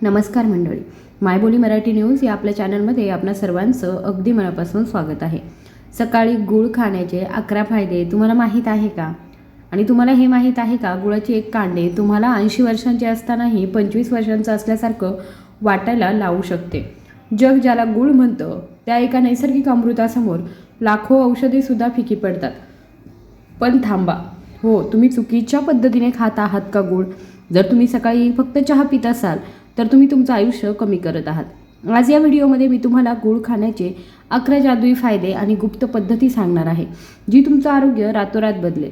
नमस्कार मंडळी, मायबोली मराठी न्यूज या आपल्या चॅनलमध्ये आपणा सर्वांचं अगदी मनापासून स्वागत आहे. सकाळी गूळ खाण्याचे 11 फायदे तुम्हाला माहीत आहे का? आणि तुम्हाला हे माहीत आहे का, गुळाची एक कांडे तुम्हाला 80 वर्षांचे असतानाही 25 वर्षांचं असल्यासारखं वाटायला लावू शकते. जग ज्याला गूळ म्हणतं त्या एका नैसर्गिक अमृतासमोर लाखो औषधेसुद्धा फिकी पडतात. पण थांबा, हो, तुम्ही चुकीच्या पद्धतीने खात आहात का गूळ? जर तुम्ही सकाळी फक्त चहा पित असाल तर तुम्ही तुमचं आयुष्य कमी करत आहात. आज या व्हिडिओमध्ये मी तुम्हाला गूळ खाण्याचे 11 जादुई फायदे आणि गुप्त पद्धती सांगणार आहे, जी तुमचं आरोग्य रातोरात बदलेल.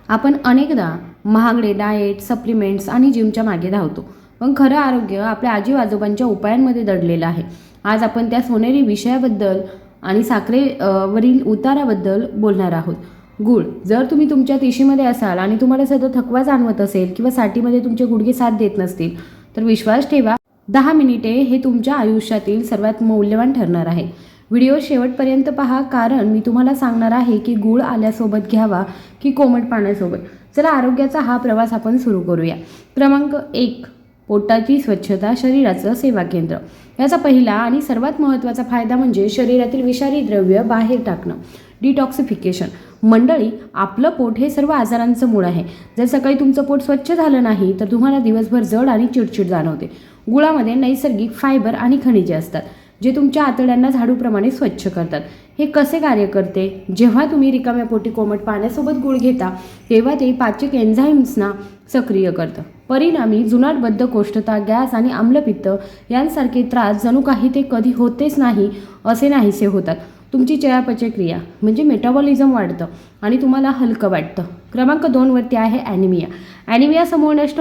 आपण अनेकदा महागडे डाएट, सप्लिमेंट्स आणि जिमच्या मागे धावतो, पण खरं आरोग्य आपल्या आजी आजोबांच्या उपायांमध्ये दडलेलं आहे. आज आपण त्या सोनेरी विषयाबद्दल आणि साखरेवरील उताराबद्दल बोलणार आहोत. गूळ. जर तुम्ही तुमच्या तिशीमध्ये असाल आणि तुम्हाला सतत थकवा जाणवत असेल किंवा साठीमध्ये तुमचे गुडघे साथ देत नसतील तर विश्वास ठेवा, 10 मिनिटे हे तुमच्या आयुष्यातील सर्वात मौल्यवान ठरणार आहे. व्हिडिओ शेवटपर्यंत पहा, कारण मी तुम्हाला सांगणार आहे की गूळ आल्यासोबत घ्यावा की कोमट पाण्यासोबत. चला, आरोग्याचा हा प्रवास आपण सुरू करूया. क्रमांक 1, पोटाची स्वच्छता, शरीराचं सेवा केंद्र. याचा पहिला आणि सर्वात महत्त्वाचा फायदा म्हणजे शरीरातील विषारी द्रव्य बाहेर टाकणं, डिटॉक्सिफिकेशन. मंडळी, आपलं पोट हे सर्व आजारांचं मूळ आहे. जर सकाळी तुमचं पोट स्वच्छ झालं नाही तर तुम्हाला दिवसभर जड आणि चिडचिड जाणवते. गुळामध्ये नैसर्गिक फायबर आणि खनिजे असतात, जे तुमच्या आतड्यांना झाडूप्रमाणे स्वच्छ करतात. हे कसे कार्य करते? जेव्हा तुम्ही रिकाम्या पोटी कोमट पाण्यासोबत गूळ घेता तेव्हा ते पाचक एन्झाईम्सना सक्रिय करतं. परिणामी जुनाट बद्धकोष्ठता, गॅस आणि आम्लपित्त यांसारखे त्रास जणू काही ते कधी होतेच नाही असे नाहीसे होतात. तुमची चयापचय म्हणजे मेटाबॉलिझम वाढतं आणि तुम्हाला हलकं वाटतं. क्रमांक 2 वरती आहे ॲनिमिया. ॲनिमिया समूळ नष्ट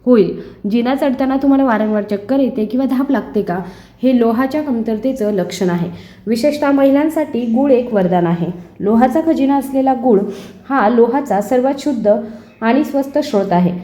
होईल. जिना चढताना तुम्हाला वारंवार चक्कर येते किंवा धाप लागते का? हे लोहाच्या कमतरतेचं लक्षण आहे. विशेषतः महिलांसाठी गूळ एक वरदान आहे. लोहाचा खजिना असलेला गूळ हा लोहाचा सर्वात शुद्ध आणि स्वस्त स्रोत आहे.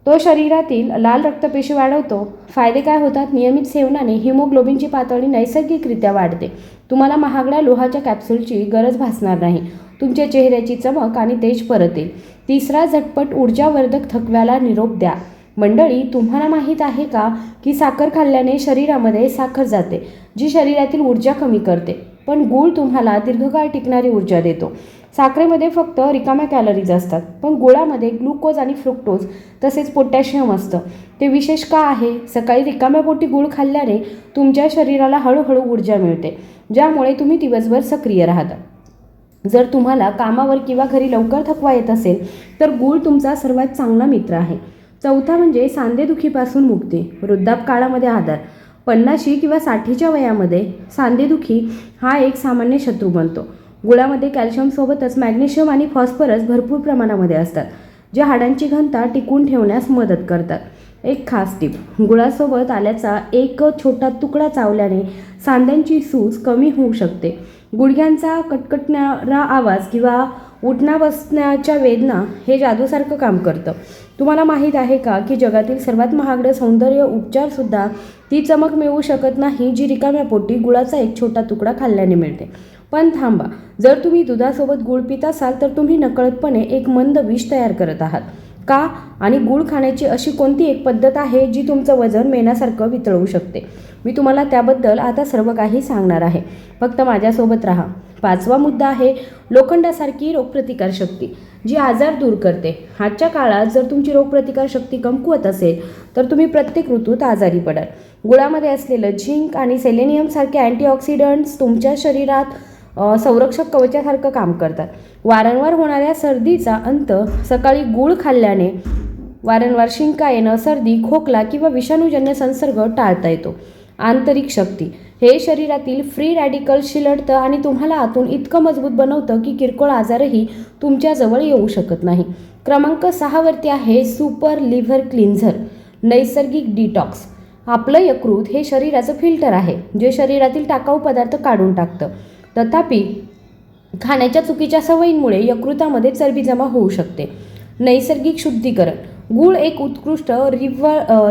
तो शरीरातील लाल रक्तपेशी वाढवतो. फायदे काय होतात? नियमित सेवनाने हिमोग्लोबिनची पातळी नैसर्गिकरित्या वाढते. तुम्हाला महागड्या लोहाच्या कॅप्सूलची गरज भासणार नाही. तुमच्या चेहऱ्याची चमक आणि तेज परत येईल. तिसरा, झटपट ऊर्जावर्धक थकव्याला निरोप द्या. मंडळी, तुम्हाला माहीत आहे का की साखर खाल्ल्याने शरीरामध्ये साखर जाते, जी शरीरातील ऊर्जा कमी करते. पण गूळ तुम्हाला दीर्घकाळ टिकणारी ऊर्जा देतो. साखरेमध्ये फक्त रिकाम्या कॅलरीज असतात, पण गुळामध्ये ग्लुकोज आणि फ्रुक्टोज तसेच पोटॅशियम असतं. ते विशेष का आहे? सकाळी रिकाम्या पोटी गूळ खाल्ल्याने तुमच्या शरीराला हळूहळू ऊर्जा मिळते, ज्यामुळे तुम्ही दिवसभर सक्रिय राहता. जर तुम्हाला कामावर किंवा घरी लवकर थकवा येत असेल तर गूळ तुमचा सर्वात चांगला मित्र आहे. चौथा म्हणजे सांधेदुखीपासून मुक्ती, वृद्धापकाळामध्ये आधार. 50 किंवा 60च्या वयामध्ये सांधेदुखी हा एक सामान्य शत्रू बनतो. गुळामध्ये कॅल्शियमसोबतच मॅग्नेशियम आणि फॉस्फरस भरपूर प्रमाणामध्ये असतात, जे हाडांची घनता टिकून ठेवण्यास मदत करतात. एक खास टीप: गुळासोबत आल्याचा एक छोटा तुकडा चावल्याने सांध्यांची सूज कमी होऊ शकते. गुडघ्यांचा कटकटणारा आवाज किंवा उठण्या बसण्याच्या वेदना हे जादूसारखं काम करतं. तुम्हाला माहीत आहे का की जगातील सर्वात महागडं सौंदर्य उपचारसुद्धा ती चमक मिळवू शकत नाही जी रिकाम्या पोटी गुळाचा एक छोटा तुकडा खाल्ल्याने मिळते. पण थांबा, जर तुम्ही दुधासोबत गूळ पित असाल तर तुम्ही नकळतपणे एक मंद विष तयार करत आहात. का? आणि गूळ खाण्याची अशी कोणती एक पद्धत आहे जी तुमचं वजन मेणासारखं वितळवू शकते? मी तुम्हाला त्याबद्दल आता सर्व काही सांगणार आहे. फक्त माझ्यासोबत राहा. 5वा मुद्दा आहे लोखंडासारखी रोगप्रतिकारशक्ती, जी आजार दूर करते. आजच्या काळात जर तुमची रोगप्रतिकारशक्ती कमकुवत असेल तर तुम्ही प्रत्येक ऋतूत आजारी पडाल. गुळामध्ये असलेलं झिंक आणि सेलेनियम सारखे अँटीऑक्सिडंट्स तुमच्या शरीरात संरक्षक कवचासारखं काम करतात. वारंवार होणाऱ्या सर्दीचा अंत सकाळी गूळ खाल्ल्याने वारंवार शिंका येणं, सर्दी, खोकला किंवा विषाणूजन्य संसर्ग टाळता येतो. आंतरिक शक्ती: हे शरीरातील फ्री रॅडिकल शिलटतं आणि तुम्हाला आतून इतकं मजबूत बनवतं की किरकोळ आजारही तुमच्याजवळ येऊ शकत नाही. क्रमांक 6 वरती आहे सुपर लिव्हर क्लिन्झर, नैसर्गिक डिटॉक्स. आपलं यकृत हे शरीराचं फिल्टर आहे, जे शरीरातील टाकाऊ पदार्थ काढून टाकतं. तथापि खाण्याच्या चुकीच्या सवयींमुळे यकृतामध्ये चरबी जमा होऊ शकते. नैसर्गिक शुद्धीकरण: गूळ एक उत्कृष्ट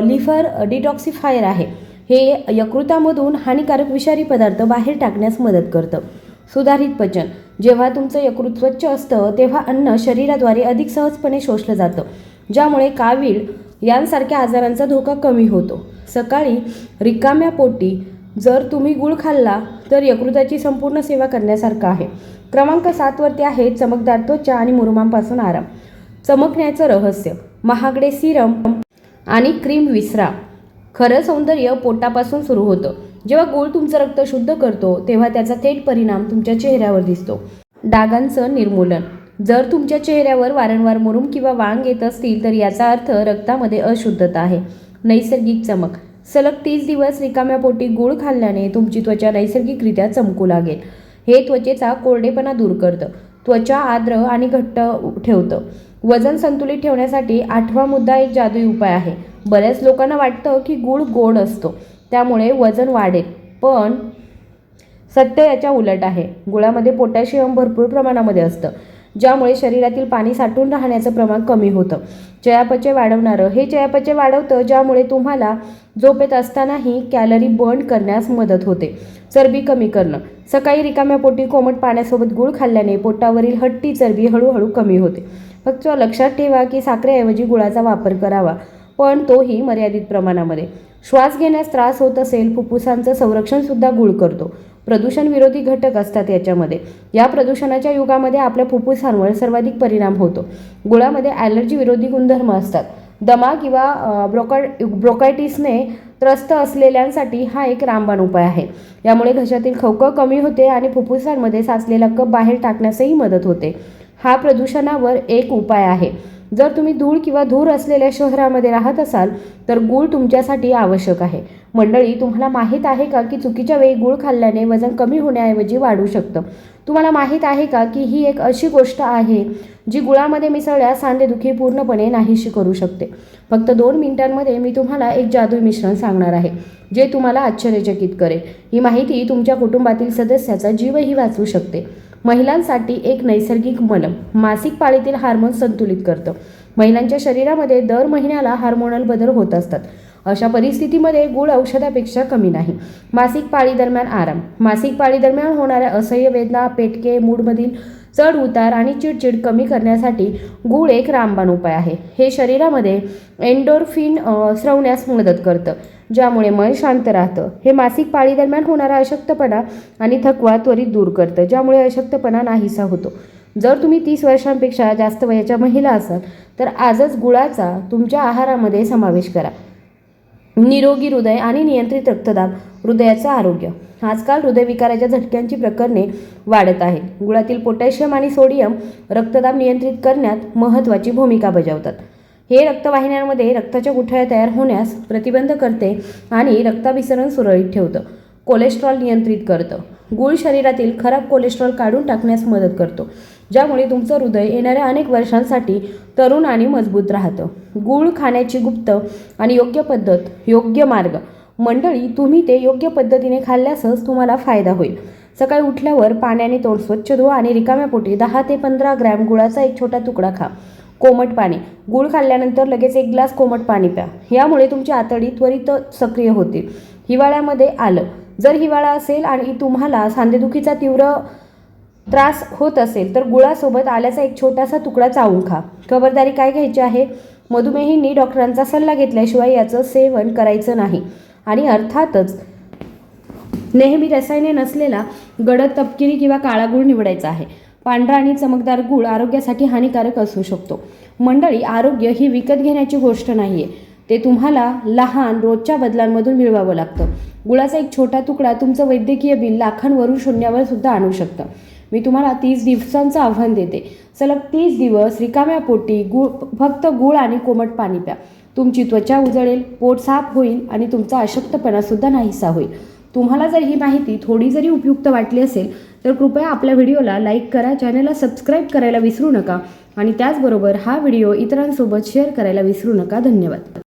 लिव्हर डिटॉक्सिफायर आहे. हे यकृतामधून हानिकारक विषारी पदार्थ बाहेर टाकण्यास मदत करतं. सुधारित पचन: जेव्हा तुमचं यकृत स्वच्छ असतं तेव्हा अन्न शरीराद्वारे अधिक सहजपणे शोषलं जातं, ज्यामुळे कावीळ यांसारख्या आजारांचा धोका कमी होतो. सकाळी रिकाम्या पोटी जर तुम्ही गूळ खाल्ला तर यकृताची संपूर्ण सेवा करण्यासारखं आहे. क्रमांक 7 वरती आहे चमकदार त्वचा आणि मुरुमांपासून आराम. चमकण्याचं रहस्य, महागडे सिरम आणि क्रीम विसरा. खरं सौंदर्य पोटापासून सुरू होतं. जेव्हा गूळ तुमचं रक्त शुद्ध करतो तेव्हा त्याचा थेट परिणाम तुमच्या चेहऱ्यावर दिसतो. डागांचं निर्मूलन, जर तुमच्या चेहऱ्यावर वारंवार मुरूम किंवा वांग येत असतील तर याचा अर्थ रक्तामध्ये अशुद्धता आहे. नैसर्गिक चमक, सलग 30 दिवस रिकाम्या पोटी गूळ खाल्ल्याने तुमची त्वचा नैसर्गिकरित्या चमकू लागेल. हे त्वचेचा कोरडेपणा दूर करतं, त्वचा आर्द्र आणि घट्ट ठेवतं. वजन संतुलित ठेवण्यासाठी 8वा मुद्दा एक जादुई उपाय आहे. बऱ्याच लोकांना वाटतं की गूळ गोड असतो त्यामुळे वजन वाढेल, पण सत्य याच्या उलट आहे. गुळामध्ये पोटॅशियम भरपूर प्रमाणामध्ये असतं, ज्यामुळे शरीरातील पाणी साठून राहण्याचं प्रमाण कमी होतं. चयापचय वाढवणारं, हे चयापचय वाढवतं ज्यामुळे तुम्हाला झोपेत असतानाही कॅलरी बर्न करण्यास मदत होते. चरबी कमी करणं, सकाळी रिकाम्या पोटी कोमट पाण्यासोबत गूळ खाल्ल्याने पोटावरील हट्टी चरबी हळूहळू कमी होते. फक्त लक्षात ठेवा की साखरेऐवजी गुळाचा वापर करावा, पण तोही मर्यादित प्रमाणामध्ये. श्वास घेण्यास त्रास होत असेल, फुफ्फुसांचं संरक्षणसुद्धा गूळ करतो. प्रदूषण विरोधी घटक असतात याच्यामध्ये. या प्रदूषणाच्या युगामध्ये आपल्या फुफ्फुसांवर सर्वाधिक परिणाम होतो. गुळामध्ये ॲलर्जी विरोधी गुणधर्म असतात. दमा किंवा ब्रोंकायटिसने त्रस्त असलेल्यांसाठी हा एक रामबाण उपाय आहे. यामुळे घशातील खवखव कमी होते आणि फुफ्फुसांमध्ये साचलेला कफ बाहेर टाकण्यासही मदत होते. हा प्रदूषणावर एक उपाय आहे. जर तुम्ही धूळ किंवा धूर असलेल्या शहरामध्ये राहत असाल तर गूळ तुमच्यासाठी आवश्यक आहे. मंडळी, तुम्हाला माहीत आहे का की चुकीच्या वेळी गूळ खाल्ल्याने वजन कमी होण्याऐवजी वाढू शकतं? तुम्हाला माहीत आहे का की ही एक अशी गोष्ट आहे जी गुळामध्ये मिसळल्यास सांधेदुखी पूर्णपणे नाहीशी करू शकते? फक्त 2 मिनिटांमध्ये मी तुम्हाला एक जादुई मिश्रण सांगणार आहे जे तुम्हाला आश्चर्यचकित करेल. ही माहिती तुमच्या कुटुंबातील सदस्याचा जीवही वाचवू शकते. महिलांसाठी एक नैसर्गिक मलम, मासिक पाळीतील हार्मोन संतुलित करतं. महिलांच्या शरीरामध्ये दर महिन्याला हार्मोनल बदल होत असतात. अशा परिस्थितीमध्ये गूळ औषधापेक्षा कमी नाही. मासिक पाळी दरम्यान आराम, मासिक पाळी दरम्यान होणाऱ्या असह्य वेदना, पेटके, मूडमधील चढ उतार आणि चिडचिड कमी करण्यासाठी गूळ एक रामबाण उपाय आहे. हे शरीरामध्ये एंडोर्फिन स्रवण्यास मदत करतं, ज्यामुळे मन शांत राहतं. हे मासिक पाळी दरम्यान होणारा अशक्तपणा आणि थकवा त्वरित दूर करतं, ज्यामुळे अशक्तपणा नाहीसा होतो. जर तुम्ही 30 वर्षांपेक्षा जास्त वयाच्या महिला असाल तर आजच गुळाचा तुमच्या आहारामध्ये समावेश करा. निरोगी हृदय आणि नियंत्रित रक्तदाब, हृदयाचं आरोग्य. आजकाल हृदयविकाराच्या झटक्यांची प्रकरणे वाढत आहेत. गुळातील पोटॅशियम आणि सोडियम रक्तदाब नियंत्रित करण्यात महत्त्वाची भूमिका बजावतात. हे रक्तवाहिन्यांमध्ये रक्ताच्या गुठळ्या तयार होण्यास प्रतिबंध करते आणि रक्ताभिसरण सुरळीत ठेवतं. कोलेस्ट्रॉल नियंत्रित करतं. गूळ शरीरातील खराब कोलेस्ट्रॉल काढून टाकण्यास मदत करतो, ज्यामुळे तुमचं हृदय येणाऱ्या अनेक वर्षांसाठी तरुण आणि मजबूत राहतं. गूळ खाण्याची गुप्त आणि योग्य पद्धत, योग्य मार्ग. मंडळी, तुम्ही ते योग्य पद्धतीने खाल्ल्यासच तुम्हाला फायदा होईल. सकाळी उठल्यावर पाण्याने तोंड स्वच्छ धुवा आणि रिकाम्या पोटी 10 ते 15 ग्रॅम गुळाचा एक छोटा तुकडा खा. कोमट पाणी, गूळ खाल्ल्यानंतर लगेच 1 ग्लास कोमट पाणी प्या. यामुळे तुमची आतडी त्वरित सक्रिय होतील. हिवाळ्यामध्ये आलं, जर हिवाळा असेल आणि तुम्हाला सांधेदुखीचा तीव्र त्रास होत असेल तर गुळासोबत आल्याचा एक छोटासा तुकडा चावून खा. खबरदारी काय घ्यायची आहे? मधुमेहींनी डॉक्टरांचा सल्ला घेतल्याशिवाय याचं सेवन करायचं नाही. आणि अर्थातच नेहमी रसायने नसलेला गडद तपकिरी किंवा काळा गूळ निवडायचा आहे. पांढरा आणि चमकदार गूळ आरोग्यासाठी हानिकारक असू शकतो. मंडळी, आरोग्य ही विकत घेण्याची गोष्ट नाही आहे, ते तुम्हाला लहान रोजच्या बदलांमधून मिळवावं लागतं. गुळाचा एक छोटा तुकडा तुमचं वैद्यकीय बिल लाखांवरून शून्यावर सुद्धा आणू शकतं. मी तुम्हाला 30 दिवसांचं आव्हान देते. सलग 30 दिवस रिकाम्या पोटी फक्त गूळ आणि कोमट पाणी प्या. तुमची त्वचा उजळेल, पोट साफ होईल आणि तुमचा अशक्तपणासुद्धा नाहीसा होईल. तुम्हाला जर ही माहिती थोडी जरी उपयुक्त वाटली असेल तर कृपया आपल्या व्हिडिओला लाईक करा, चॅनलला सबस्क्राईब करायला विसरू नका आणि त्याचबरोबर हा व्हिडिओ इतरांसोबत शेअर करायला विसरू नका. धन्यवाद.